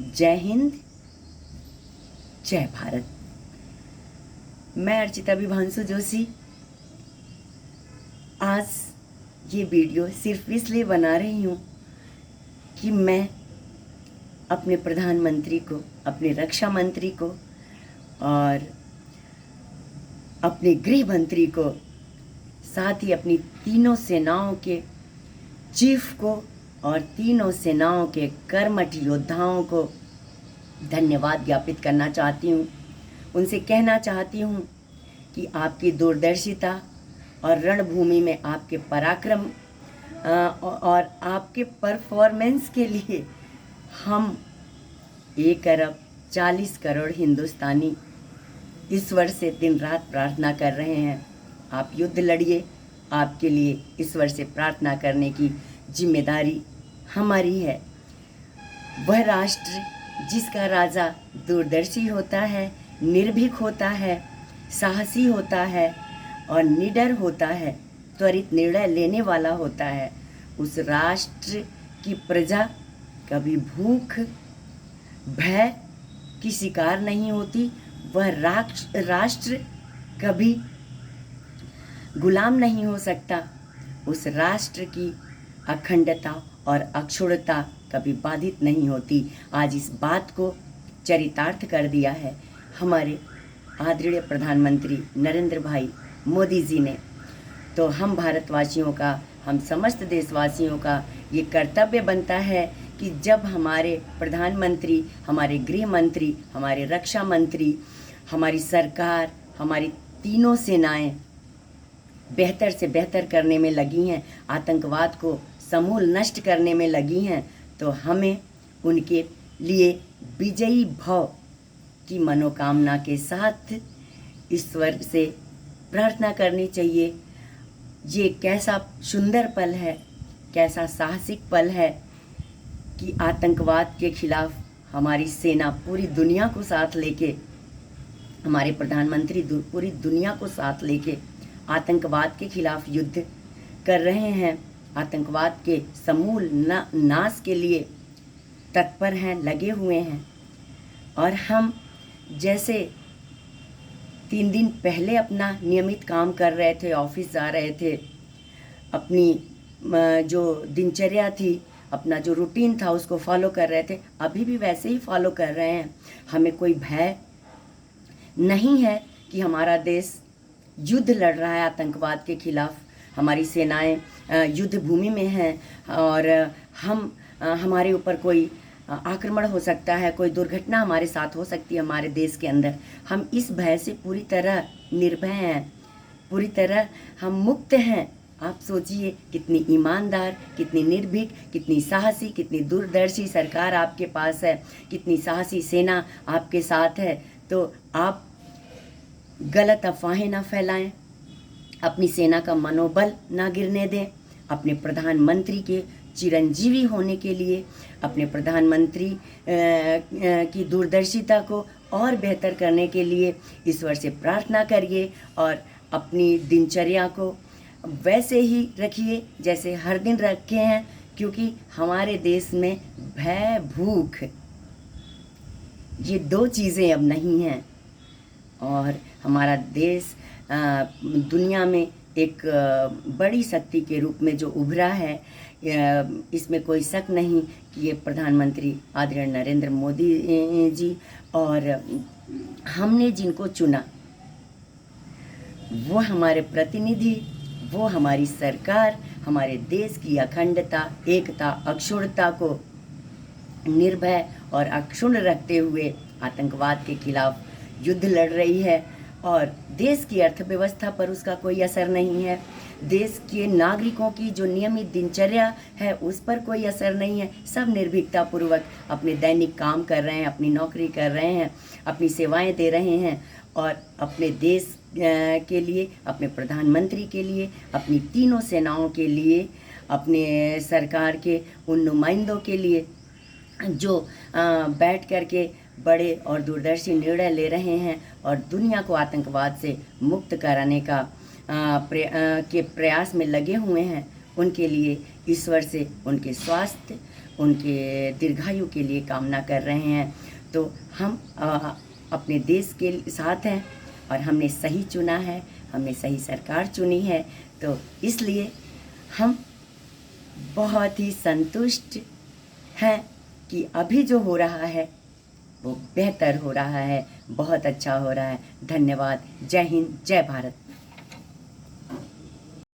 जय हिंद, जय भारत। मैं अर्चिता विभांशु जोशी आज ये वीडियो सिर्फ इसलिए बना रही हूँ कि मैं अपने प्रधानमंत्री को, अपने रक्षा मंत्री को और अपने गृह मंत्री को, साथ ही अपनी तीनों सेनाओं के चीफ को और तीनों सेनाओं के कर्मठ योद्धाओं को धन्यवाद ज्ञापित करना चाहती हूँ। उनसे कहना चाहती हूँ कि आपकी दूरदर्शिता और रणभूमि में आपके पराक्रम और आपके परफॉर्मेंस के लिए हम 1 अरब 40 करोड़ हिंदुस्तानी ईश्वर से दिन रात प्रार्थना कर रहे हैं। आप युद्ध लड़िए, आपके लिए ईश्वर से प्रार्थना करने की जिम्मेदारी हमारी है। वह राष्ट्र जिसका राजा दूरदर्शी होता है, निर्भीक होता है, साहसी होता है और निडर होता है, त्वरित निर्णय लेने वाला होता है, उस राष्ट्र की प्रजा कभी भूख भय की शिकार नहीं होती। वह राष्ट्र कभी गुलाम नहीं हो सकता। उस राष्ट्र की अखंडता और अक्षुण्णता कभी बाधित नहीं होती। आज इस बात को चरितार्थ कर दिया है हमारे आदरणीय प्रधानमंत्री नरेंद्र भाई मोदी जी ने। तो हम भारतवासियों का, हम समस्त देशवासियों का ये कर्तव्य बनता है कि जब हमारे प्रधानमंत्री, हमारे गृह मंत्री, हमारे रक्षा मंत्री, हमारी सरकार, हमारी तीनों सेनाएं बेहतर से बेहतर करने में लगी हैं, आतंकवाद को समूल नष्ट करने में लगी हैं, तो हमें उनके लिए विजयी भव की मनोकामना के साथ ईश्वर से प्रार्थना करनी चाहिए। ये कैसा सुंदर पल है, कैसा साहसिक पल है कि आतंकवाद के खिलाफ हमारी सेना पूरी दुनिया को साथ लेके, हमारे प्रधानमंत्री पूरी दुनिया को साथ लेके आतंकवाद के खिलाफ युद्ध कर रहे हैं, आतंकवाद के समूल नाश के लिए तत्पर हैं, लगे हुए हैं। और हम जैसे 3 दिन पहले अपना नियमित काम कर रहे थे, ऑफिस जा रहे थे, अपनी जो दिनचर्या थी, अपना जो रूटीन था उसको फॉलो कर रहे थे, अभी भी वैसे ही फॉलो कर रहे हैं। हमें कोई भय नहीं है कि हमारा देश युद्ध लड़ रहा है आतंकवाद के खिलाफ, हमारी सेनाएं युद्ध भूमि में हैं और हमारे ऊपर कोई आक्रमण हो सकता है, कोई दुर्घटना हमारे साथ हो सकती है हमारे देश के अंदर। हम इस भय से पूरी तरह निर्भय हैं, पूरी तरह हम मुक्त हैं। आप सोचिए कितनी ईमानदार, कितनी निर्भीक, कितनी साहसी, कितनी दूरदर्शी सरकार आपके पास है, कितनी साहसी सेना आपके साथ है। तो आप गलत अफवाहें ना फैलाएं, अपनी सेना का मनोबल ना गिरने दें। अपने प्रधानमंत्री के चिरंजीवी होने के लिए, अपने प्रधानमंत्री की दूरदर्शिता को और बेहतर करने के लिए ईश्वर से प्रार्थना करिए और अपनी दिनचर्या को वैसे ही रखिए जैसे हर दिन रखे हैं, क्योंकि हमारे देश में भय भूख ये 2 चीज़ें अब नहीं हैं और हमारा देश दुनिया में एक बड़ी शक्ति के रूप में जो उभरा है, इसमें कोई शक नहीं कि ये प्रधानमंत्री आदरणीय नरेंद्र मोदी जी और हमने जिनको चुना वो हमारे प्रतिनिधि, वो हमारी सरकार, हमारे देश की अखंडता, एकता, अक्षुण्णता को निर्भय और अक्षुण्ण रखते हुए आतंकवाद के खिलाफ युद्ध लड़ रही है और देश की अर्थव्यवस्था पर उसका कोई असर नहीं है, देश के नागरिकों की जो नियमित दिनचर्या है उस पर कोई असर नहीं है। सब निर्भीकता पूर्वक अपने दैनिक काम कर रहे हैं, अपनी नौकरी कर रहे हैं, अपनी सेवाएं दे रहे हैं और अपने देश के लिए, अपने प्रधानमंत्री के लिए, अपनी तीनों सेनाओं के लिए, अपने सरकार के उन नुमाइंदों के लिए जो बैठ कर के बड़े और दूरदर्शी निर्णय ले रहे हैं और दुनिया को आतंकवाद से मुक्त कराने का के प्रयास में लगे हुए हैं, उनके लिए ईश्वर से उनके स्वास्थ्य, उनके दीर्घायु के लिए कामना कर रहे हैं। तो हम अपने देश के साथ हैं और हमने सही चुना है, हमने सही सरकार चुनी है, तो इसलिए हम बहुत ही संतुष्ट हैं कि अभी जो हो रहा है वो बेहतर हो रहा है, बहुत अच्छा हो रहा है। धन्यवाद। जय हिंद, जय भारत।